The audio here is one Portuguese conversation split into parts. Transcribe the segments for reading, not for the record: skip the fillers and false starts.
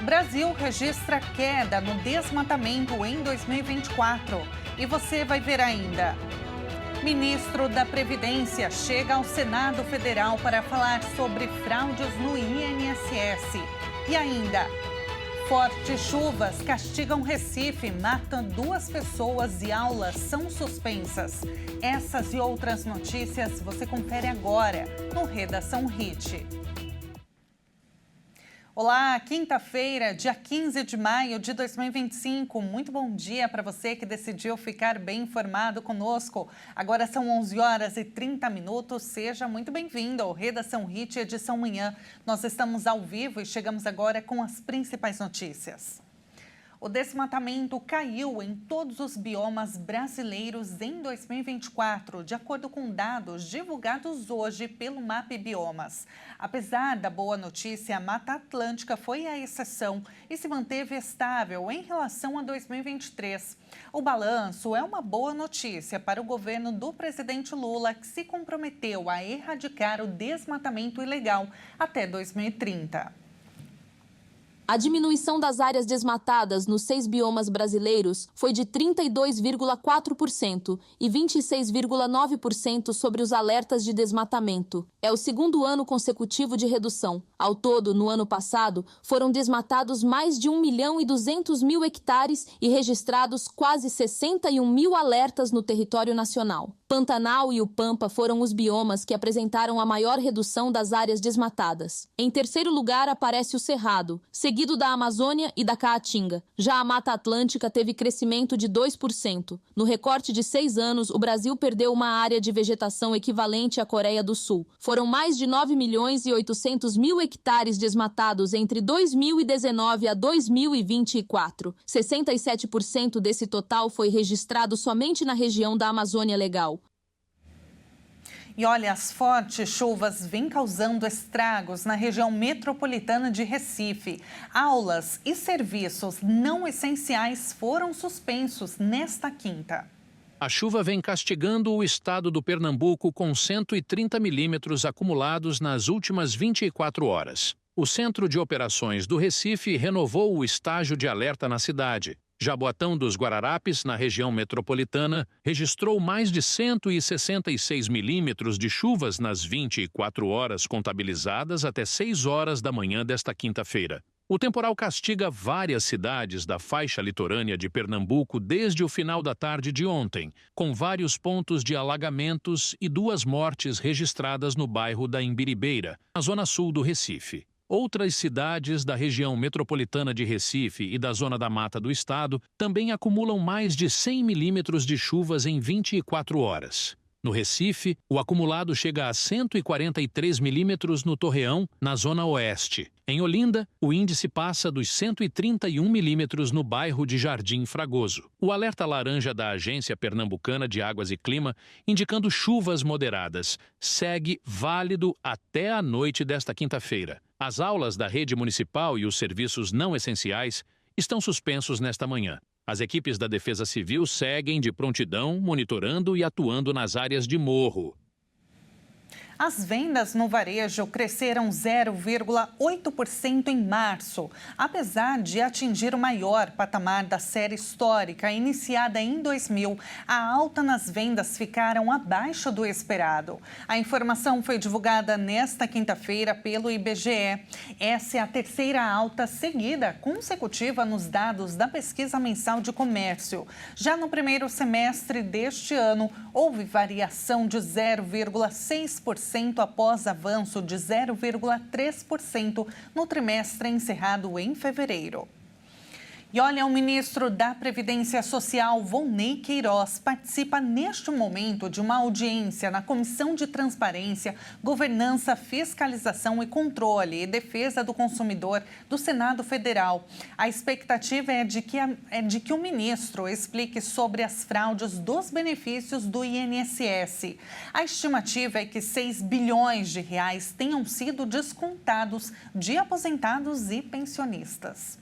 Brasil registra queda no desmatamento em 2024. E você vai ver ainda. Ministro da Previdência chega ao Senado Federal para falar sobre fraudes no INSS. E ainda, fortes chuvas castigam Recife, matam 2 pessoas e aulas são suspensas. Essas e outras notícias você confere agora no Redação Hit. Olá, quinta-feira, dia 15 de maio de 2025. Muito bom dia para você que decidiu ficar bem informado conosco. Agora são 11h30. Seja muito bem-vindo ao Redação Hit, edição manhã. Nós estamos ao vivo e chegamos agora com as principais notícias. O desmatamento caiu em todos os biomas brasileiros em 2024, de acordo com dados divulgados hoje pelo MAP Biomas. Apesar da boa notícia, a Mata Atlântica foi a exceção e se manteve estável em relação a 2023. O balanço é uma boa notícia para o governo do presidente Lula, que se comprometeu a erradicar o desmatamento ilegal até 2030. A diminuição das áreas desmatadas nos 6 biomas brasileiros foi de 32,4% e 26,9% sobre os alertas de desmatamento. É o segundo ano consecutivo de redução. Ao todo, no ano passado, foram desmatados mais de 1.200.000 hectares e registrados quase 61 mil alertas no território nacional. Pantanal e o Pampa foram os biomas que apresentaram a maior redução das áreas desmatadas. Em terceiro lugar aparece o Cerrado, seguido da Amazônia e da Caatinga. Já a Mata Atlântica teve crescimento de 2%. No recorte de 6 anos, o Brasil perdeu uma área de vegetação equivalente à Coreia do Sul. Foram mais de 9.800.000 hectares desmatados entre 2019 a 2024. 67% desse total foi registrado somente na região da Amazônia Legal. E olha, as fortes chuvas vêm causando estragos na região metropolitana de Recife. Aulas e serviços não essenciais foram suspensos nesta quinta. A chuva vem castigando o estado do Pernambuco com 130 milímetros acumulados nas últimas 24 horas. O Centro de Operações do Recife renovou o estágio de alerta na cidade. Jaboatão dos Guararapes, na região metropolitana, registrou mais de 166 milímetros de chuvas nas 24 horas contabilizadas até 6 horas da manhã desta quinta-feira. O temporal castiga várias cidades da faixa litorânea de Pernambuco desde o final da tarde de ontem, com vários pontos de alagamentos e 2 mortes registradas no bairro da Imbiribeira, na zona sul do Recife. Outras cidades da região metropolitana de Recife e da Zona da Mata do Estado também acumulam mais de 100 milímetros de chuvas em 24 horas. No Recife, o acumulado chega a 143 milímetros no Torreão, na Zona Oeste. Em Olinda, o índice passa dos 131 milímetros no bairro de Jardim Fragoso. O alerta laranja da Agência Pernambucana de Águas e Clima, indicando chuvas moderadas, segue válido até a noite desta quinta-feira. As aulas da rede municipal e os serviços não essenciais estão suspensos nesta manhã. As equipes da Defesa Civil seguem de prontidão, monitorando e atuando nas áreas de morro. As vendas no varejo cresceram 0,8% em março, apesar de atingir o maior patamar da série histórica iniciada em 2000. A alta nas vendas ficaram abaixo do esperado. A informação foi divulgada nesta quinta-feira pelo IBGE. Essa é a terceira alta seguida consecutiva nos dados da pesquisa mensal de comércio. Já no primeiro semestre deste ano, houve variação de 0,6% após avanço de 0,3% no trimestre encerrado em fevereiro. E olha, o ministro da Previdência Social, Volney Queiroz, participa neste momento de uma audiência na Comissão de Transparência, Governança, Fiscalização e Controle e Defesa do Consumidor do Senado Federal. A expectativa é de que o ministro explique sobre as fraudes dos benefícios do INSS. A estimativa é que 6 bilhões de reais tenham sido descontados de aposentados e pensionistas.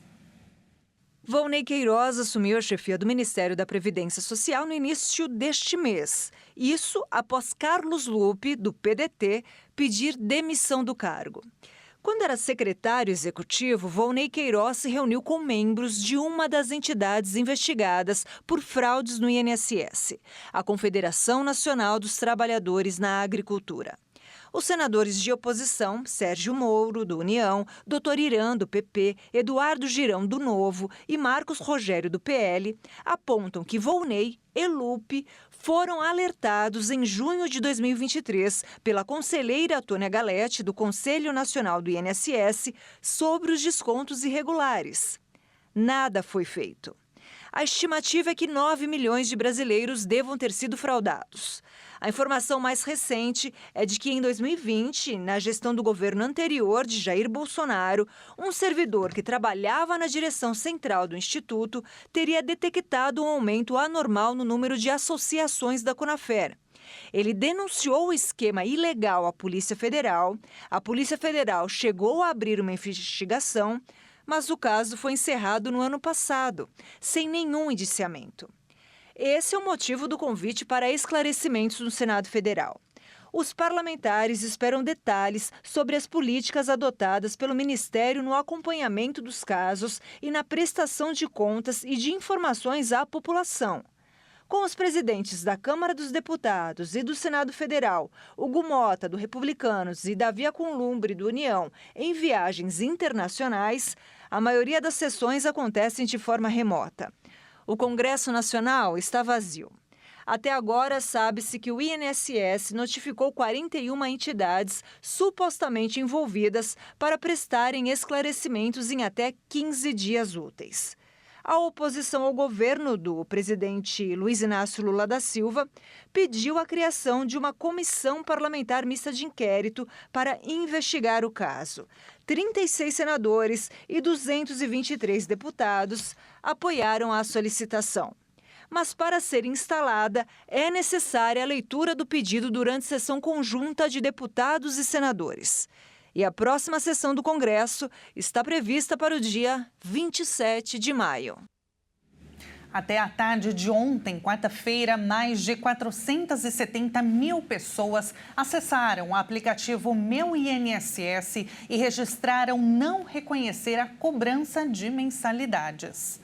Volney Queiroz assumiu a chefia do Ministério da Previdência Social no início deste mês. Isso após Carlos Lupe, do PDT, pedir demissão do cargo. Quando era secretário executivo, Volney Queiroz se reuniu com membros de uma das entidades investigadas por fraudes no INSS, a Confederação Nacional dos Trabalhadores na Agricultura. Os senadores de oposição, Sérgio Moro, do União, Dr. Irã, do PP, Eduardo Girão, do Novo e Marcos Rogério, do PL, apontam que Volney e Lupe foram alertados em junho de 2023 pela conselheira Tônia Galetti, do Conselho Nacional do INSS, sobre os descontos irregulares. Nada foi feito. A estimativa é que 9 milhões de brasileiros devam ter sido fraudados. A informação mais recente é de que em 2020, na gestão do governo anterior de Jair Bolsonaro, um servidor que trabalhava na direção central do Instituto teria detectado um aumento anormal no número de associações da Conafer. Ele denunciou o esquema ilegal à Polícia Federal. A Polícia Federal chegou a abrir uma investigação, mas o caso foi encerrado no ano passado, sem nenhum indiciamento. Esse é o motivo do convite para esclarecimentos no Senado Federal. Os parlamentares esperam detalhes sobre as políticas adotadas pelo Ministério no acompanhamento dos casos e na prestação de contas e de informações à população. Com os presidentes da Câmara dos Deputados e do Senado Federal, Hugo Mota, do Republicanos, e Davi Alcolumbre, do União, em viagens internacionais, a maioria das sessões acontecem de forma remota. O Congresso Nacional está vazio. Até agora, sabe-se que o INSS notificou 41 entidades supostamente envolvidas para prestarem esclarecimentos em até 15 dias úteis. A oposição ao governo do presidente Luiz Inácio Lula da Silva pediu a criação de uma comissão parlamentar mista de inquérito para investigar o caso. 36 senadores e 223 deputados apoiaram a solicitação. Mas para ser instalada, é necessária a leitura do pedido durante sessão conjunta de deputados e senadores. E a próxima sessão do Congresso está prevista para o dia 27 de maio. Até a tarde de ontem, quarta-feira, mais de 470 mil pessoas acessaram o aplicativo Meu INSS e registraram não reconhecer a cobrança de mensalidades.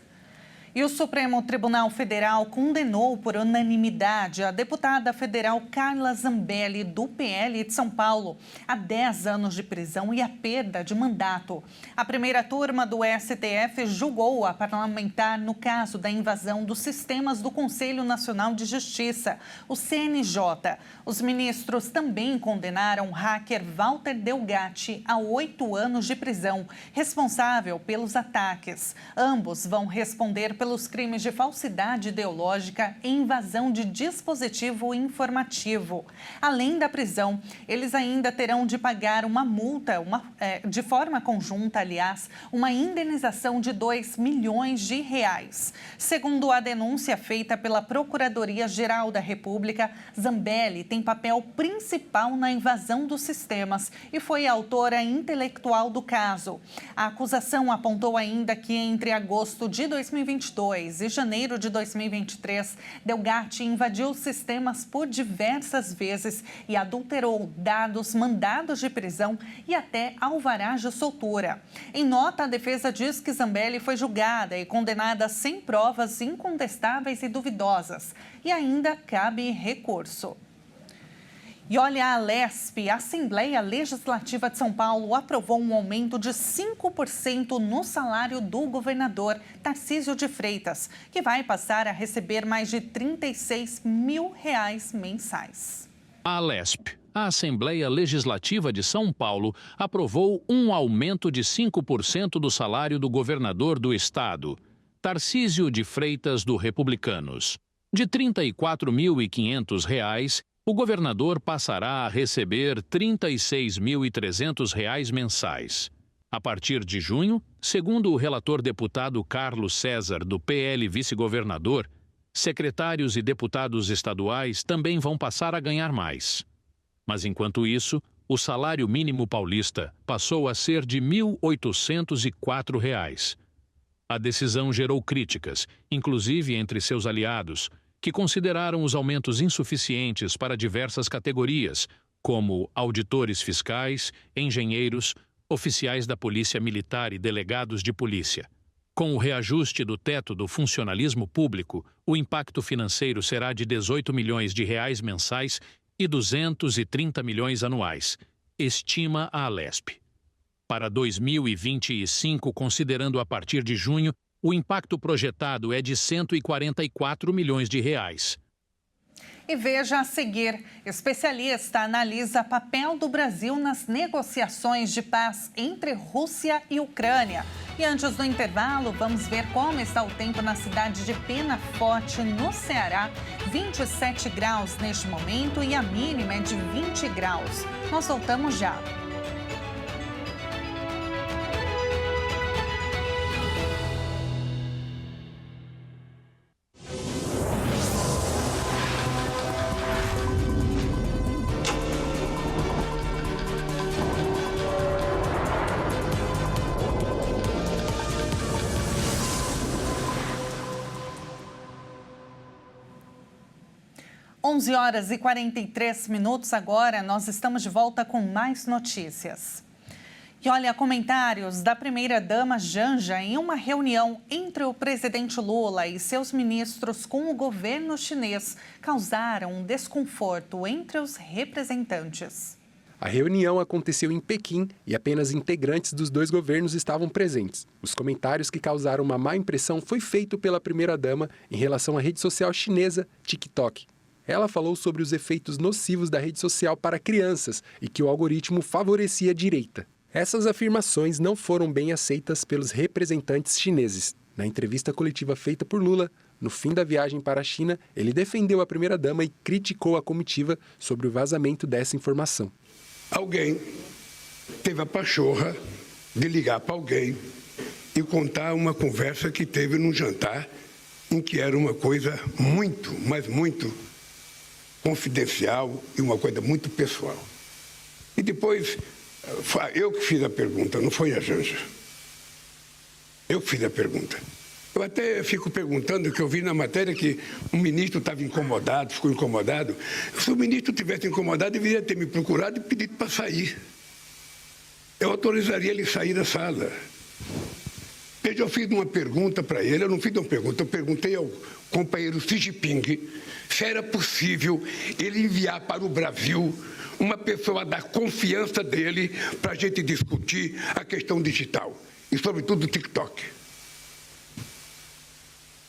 E o Supremo Tribunal Federal condenou por unanimidade a deputada federal Carla Zambelli, do PL de São Paulo, a 10 anos de prisão e a perda de mandato. A primeira turma do STF julgou a parlamentar no caso da invasão dos sistemas do Conselho Nacional de Justiça, o CNJ. Os ministros também condenaram o hacker Walter Delgatti a 8 anos de prisão, responsável pelos ataques. Ambos vão responder pelos crimes de falsidade ideológica e invasão de dispositivo informativo. Além da prisão, eles ainda terão de pagar uma multa, de forma conjunta, aliás, uma indenização de R$2 milhões. Segundo a denúncia feita pela Procuradoria-Geral da República, Zambelli tem papel principal na invasão dos sistemas e foi a autora intelectual do caso. A acusação apontou ainda que entre agosto de 2022 e janeiro de 2023, Delgatti invadiu os sistemas por diversas vezes e adulterou dados, mandados de prisão e até alvarás de soltura. Em nota, a defesa diz que Zambelli foi julgada e condenada sem provas incontestáveis e duvidosas e ainda cabe recurso. E olha, a Alesp, a Assembleia Legislativa de São Paulo, aprovou um aumento de 5% no salário do governador Tarcísio de Freitas, que vai passar a receber mais de R$36 mil mensais. A Alesp, a Assembleia Legislativa de São Paulo, aprovou um aumento de 5% do salário do governador do estado, Tarcísio de Freitas, do Republicanos. De R$ 34.500, o governador passará a receber R$ 36.300 mensais. A partir de junho, segundo o relator deputado Carlos César, do PL vice-governador, secretários e deputados estaduais também vão passar a ganhar mais. Mas, enquanto isso, o salário mínimo paulista passou a ser de R$ 1.804. A decisão gerou críticas, inclusive entre seus aliados, que consideraram os aumentos insuficientes para diversas categorias, como auditores fiscais, engenheiros, oficiais da Polícia Militar e delegados de polícia. Com o reajuste do teto do funcionalismo público, o impacto financeiro será de R$18 milhões mensais e 230 milhões anuais, estima a Alesp. Para 2025, considerando a partir de junho, o impacto projetado é de R$144 milhões. E veja a seguir, especialista analisa papel do Brasil nas negociações de paz entre Rússia e Ucrânia. E antes do intervalo, vamos ver como está o tempo na cidade de Penaforte, no Ceará. 27 graus neste momento e a mínima é de 20 graus. Nós voltamos já. Onze horas e 43 minutos agora, nós estamos de volta com mais notícias. E olha, comentários da primeira-dama Janja em uma reunião entre o presidente Lula e seus ministros com o governo chinês causaram um desconforto entre os representantes. A reunião aconteceu em Pequim e apenas integrantes dos dois governos estavam presentes. Os comentários que causaram uma má impressão foi feito pela primeira-dama em relação à rede social chinesa TikTok. Ela falou sobre os efeitos nocivos da rede social para crianças e que o algoritmo favorecia a direita. Essas afirmações não foram bem aceitas pelos representantes chineses. Na entrevista coletiva feita por Lula, no fim da viagem para a China, ele defendeu a primeira-dama e criticou a comitiva sobre o vazamento dessa informação. Alguém teve a pachorra de ligar para alguém e contar uma conversa que teve num jantar em que era uma coisa muito, mas muito confidencial e uma coisa muito pessoal. E depois, eu que fiz a pergunta, não foi a Janja. Eu que fiz a pergunta. Eu até fico perguntando, que eu vi na matéria que um ministro estava incomodado, ficou incomodado. Se o ministro tivesse incomodado, deveria ter me procurado e pedido para sair. Eu autorizaria ele sair da sala. Veja, eu fiz uma pergunta para ele, eu não fiz uma pergunta, eu perguntei ao companheiro Xi Jinping se era possível ele enviar para o Brasil uma pessoa da confiança dele para a gente discutir a questão digital e, sobretudo, o TikTok.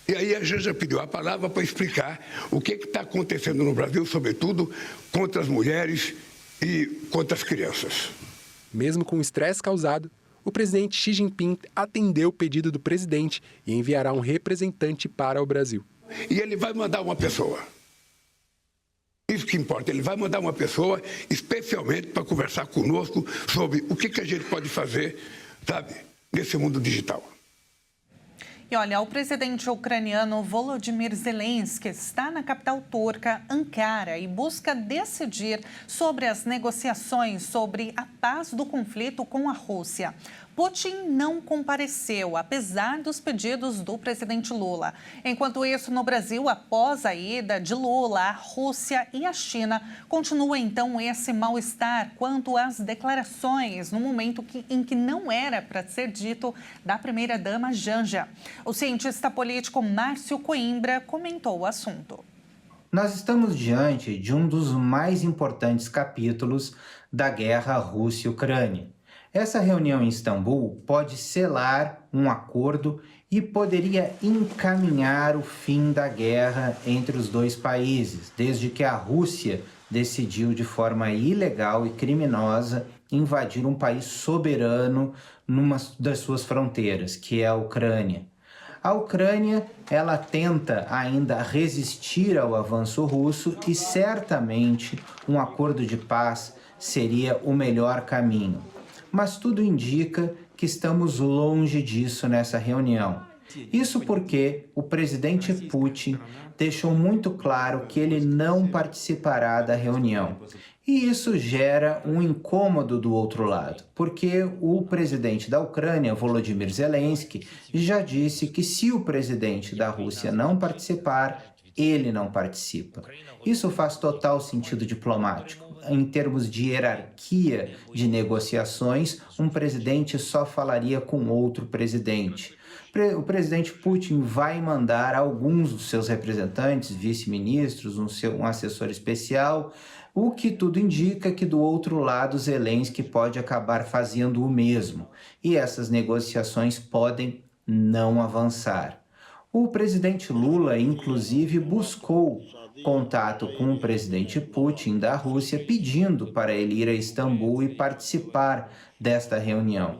E aí a Janja pediu a palavra para explicar o que está acontecendo no Brasil, sobretudo contra as mulheres e contra as crianças. Mesmo com o estresse causado, o presidente Xi Jinping atendeu o pedido do presidente e enviará um representante para o Brasil. E ele vai mandar uma pessoa. Isso que importa, ele vai mandar uma pessoa especialmente para conversar conosco sobre o que a gente pode fazer, sabe, nesse mundo digital. E olha, o presidente ucraniano Volodymyr Zelensky está na capital turca, Ankara, e busca decidir sobre as negociações sobre a paz do conflito com a Rússia. Putin não compareceu, apesar dos pedidos do presidente Lula. Enquanto isso, no Brasil, após a ida de Lula, a Rússia e a China, continua então esse mal-estar quanto às declarações, no momento em que não era para ser dito, da primeira-dama Janja. O cientista político Márcio Coimbra comentou o assunto. Nós estamos diante de um dos mais importantes capítulos da guerra Rússia-Ucrânia. Essa reunião em Istambul pode selar um acordo e poderia encaminhar o fim da guerra entre os dois países, desde que a Rússia decidiu de forma ilegal e criminosa invadir um país soberano numa das suas fronteiras, que é a Ucrânia. A Ucrânia, ela tenta ainda resistir ao avanço russo e certamente um acordo de paz seria o melhor caminho. Mas tudo indica que estamos longe disso nessa reunião. Isso porque o presidente Putin deixou muito claro que ele não participará da reunião. E isso gera um incômodo do outro lado, porque o presidente da Ucrânia, Volodymyr Zelensky, já disse que se o presidente da Rússia não participar, ele não participa. Isso faz total sentido diplomático. em termos de hierarquia de negociações, um presidente só falaria com outro presidente. O presidente Putin vai mandar alguns dos seus representantes, vice-ministros, um assessor especial, o que tudo indica que do outro lado Zelensky pode acabar fazendo o mesmo, e essas negociações podem não avançar. O presidente Lula, inclusive, buscou contato com o presidente Putin da Rússia, pedindo para ele ir a Istambul e participar desta reunião.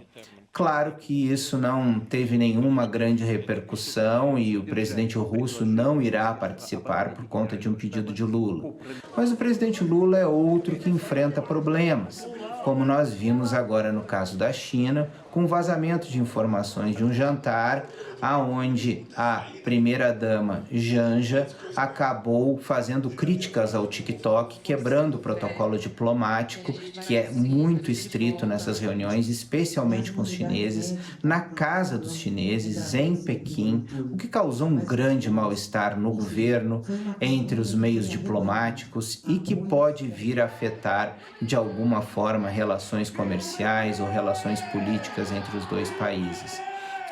Claro que isso não teve nenhuma grande repercussão e o presidente russo não irá participar por conta de um pedido de Lula. Mas o presidente Lula é outro que enfrenta problemas, como nós vimos agora no caso da China, com o vazamento de informações de um jantar, aonde a primeira-dama Janja acabou fazendo críticas ao TikTok, quebrando o protocolo diplomático, que é muito estrito nessas reuniões, especialmente com os chineses, na casa dos chineses, em Pequim, o que causou um grande mal-estar no governo, entre os meios diplomáticos e que pode vir a afetar, de alguma forma, relações comerciais ou relações políticas entre os dois países.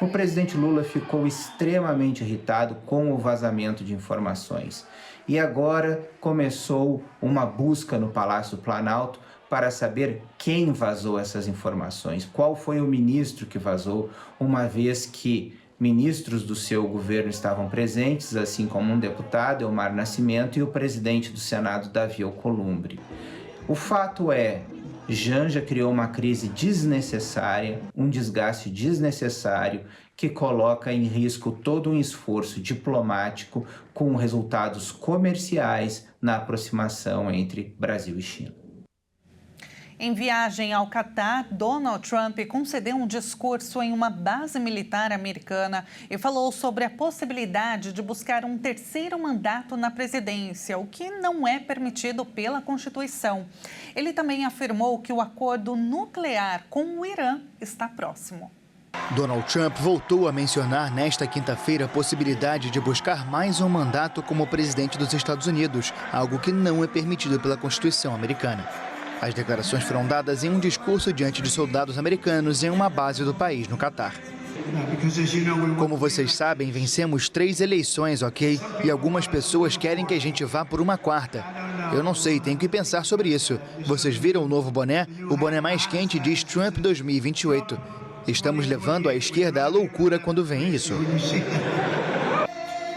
O presidente Lula ficou extremamente irritado com o vazamento de informações e agora começou uma busca no Palácio do Planalto para saber quem vazou essas informações, qual foi o ministro que vazou, uma vez que ministros do seu governo estavam presentes, assim como um deputado, Elmar Nascimento, e o presidente do Senado, Davi Alcolumbre. O fato é, Janja criou uma crise desnecessária, um desgaste desnecessário que coloca em risco todo um esforço diplomático com resultados comerciais na aproximação entre Brasil e China. Em viagem ao Catar, Donald Trump concedeu um discurso em uma base militar americana e falou sobre a possibilidade de buscar um terceiro mandato na presidência, o que não é permitido pela Constituição. Ele também afirmou que o acordo nuclear com o Irã está próximo. Donald Trump voltou a mencionar nesta quinta-feira a possibilidade de buscar mais um mandato como presidente dos Estados Unidos, algo que não é permitido pela Constituição americana. As declarações foram dadas em um discurso diante de soldados americanos em uma base do país, no Catar. Como vocês sabem, vencemos 3 eleições, ok? E algumas pessoas querem que a gente vá por uma 4ª. Eu não sei, tenho que pensar sobre isso. Vocês viram o novo boné? O boné mais quente diz Trump 2028. Estamos levando a esquerda à loucura quando vem isso.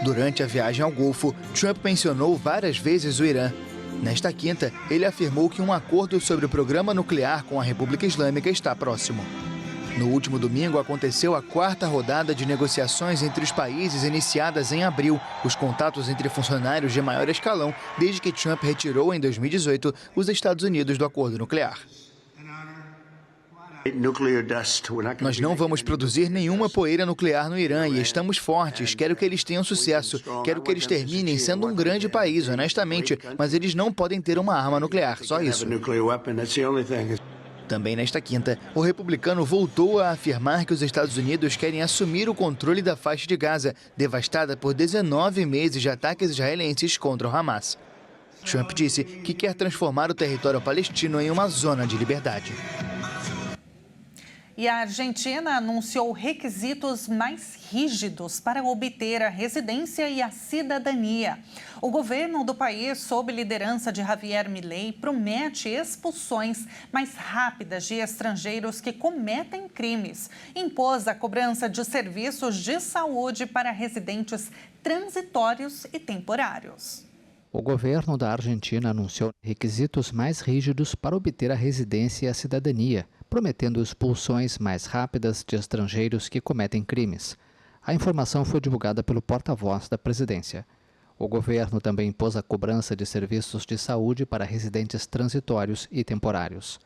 Durante a viagem ao Golfo, Trump mencionou várias vezes o Irã. Nesta quinta, ele afirmou que um acordo sobre o programa nuclear com a República Islâmica está próximo. No último domingo, aconteceu a 4ª rodada de negociações entre os países iniciadas em abril, os contatos entre funcionários de maior escalão desde que Trump retirou em 2018 os Estados Unidos do acordo nuclear. Nós não vamos produzir nenhuma poeira nuclear no Irã e estamos fortes. Quero que eles tenham sucesso. Quero que eles terminem sendo um grande país, honestamente. Mas eles não podem ter uma arma nuclear, só isso. Também nesta quinta, o republicano voltou a afirmar que os Estados Unidos querem assumir o controle da faixa de Gaza, devastada por 19 meses de ataques israelenses contra o Hamas. Trump disse que quer transformar o território palestino em uma zona de liberdade. E a Argentina anunciou requisitos mais rígidos para obter a residência e a cidadania. O governo do país, sob liderança de Javier Milei, promete expulsões mais rápidas de estrangeiros que cometem crimes. Impôs a cobrança de serviços de saúde para residentes transitórios e temporários. O governo da Argentina anunciou requisitos mais rígidos para obter a residência e a cidadania, prometendo expulsões mais rápidas de estrangeiros que cometem crimes. A informação foi divulgada pelo porta-voz da presidência. O governo também impôs a cobrança de serviços de saúde para residentes transitórios e temporários.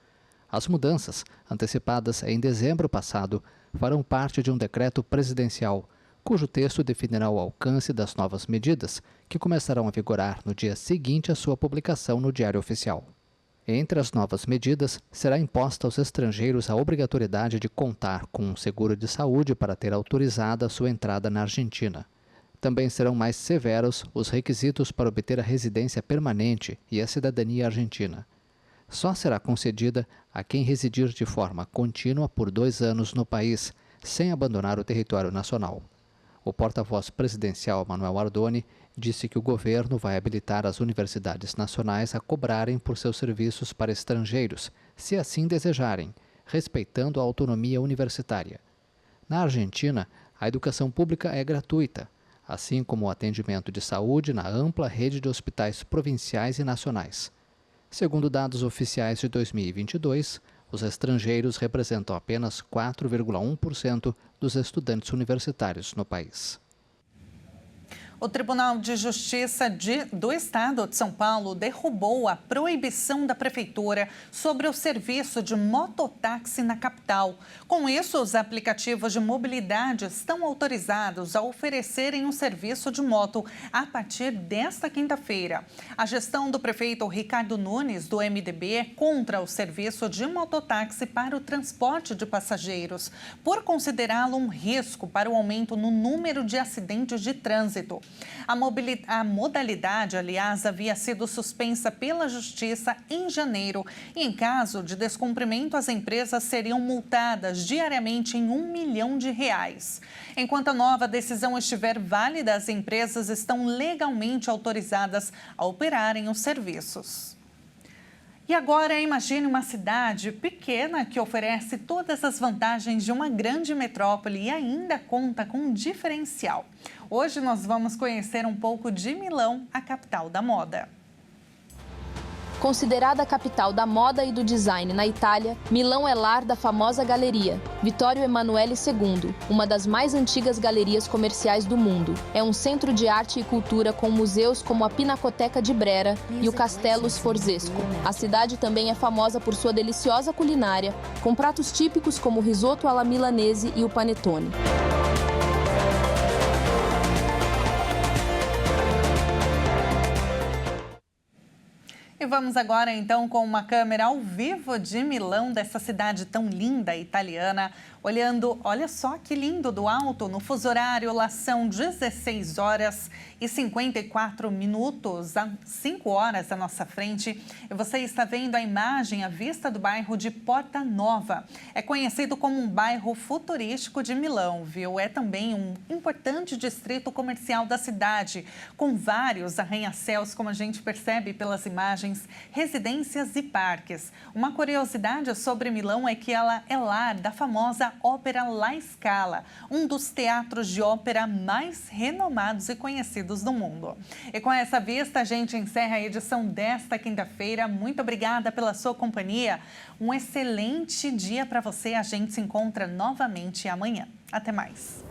As mudanças, antecipadas em dezembro passado, farão parte de um decreto presidencial, cujo texto definirá o alcance das novas medidas, que começarão a vigorar no dia seguinte à sua publicação no Diário Oficial. Entre as novas medidas, será imposta aos estrangeiros a obrigatoriedade de contar com um seguro de saúde para ter autorizada a sua entrada na Argentina. Também serão mais severos os requisitos para obter a residência permanente e a cidadania argentina. só será concedida a quem residir de forma contínua por 2 anos no país, sem abandonar o território nacional. O porta-voz presidencial Manuel Ardoni disse que o governo vai habilitar as universidades nacionais a cobrarem por seus serviços para estrangeiros, se assim desejarem, respeitando a autonomia universitária. Na Argentina, a educação pública é gratuita, assim como o atendimento de saúde na ampla rede de hospitais provinciais e nacionais. Segundo dados oficiais de 2022, os estrangeiros representam apenas 4,1% dos estudantes universitários no país. O Tribunal de Justiça do Estado de São Paulo derrubou a proibição da Prefeitura sobre o serviço de mototáxi na capital. Com isso, os aplicativos de mobilidade estão autorizados a oferecerem um serviço de moto a partir desta quinta-feira. A gestão do prefeito Ricardo Nunes, do MDB, é contra o serviço de mototáxi para o transporte de passageiros, por considerá-lo um risco para o aumento no número de acidentes de trânsito. A modalidade, aliás, havia sido suspensa pela Justiça em janeiro e, em caso de descumprimento, as empresas seriam multadas diariamente em R$1 milhão. Enquanto a nova decisão estiver válida, as empresas estão legalmente autorizadas a operarem os serviços. E agora, imagine uma cidade pequena que oferece todas as vantagens de uma grande metrópole e ainda conta com um diferencial. Hoje nós vamos conhecer um pouco de Milão, a capital da moda. Considerada a capital da moda e do design na Itália, Milão é lar da famosa galeria Vittorio Emanuele II, uma das mais antigas galerias comerciais do mundo. É um centro de arte e cultura com museus como a Pinacoteca de Brera e o Castelo Sforzesco. A cidade também é famosa por sua deliciosa culinária, com pratos típicos como o risoto alla milanese e o panetone. E vamos agora, então, com uma câmera ao vivo de Milão, dessa cidade tão linda italiana, olhando, olha só que lindo do alto, no fuso horário, lá são 16 horas e 54 minutos, 5 horas à nossa frente. E você está vendo a imagem à vista do bairro de Porta Nova. É conhecido como um bairro futurístico de Milão, viu? É também um importante distrito comercial da cidade, com vários arranha-céus, como a gente percebe pelas imagens, residências e parques. Uma curiosidade sobre Milão é que ela é lar da famosa Ópera La Scala, um dos teatros de ópera mais renomados e conhecidos do mundo. E com essa vista, a gente encerra a edição desta quinta-feira. Muito obrigada pela sua companhia. Um excelente dia para você. A gente se encontra novamente amanhã. Até mais.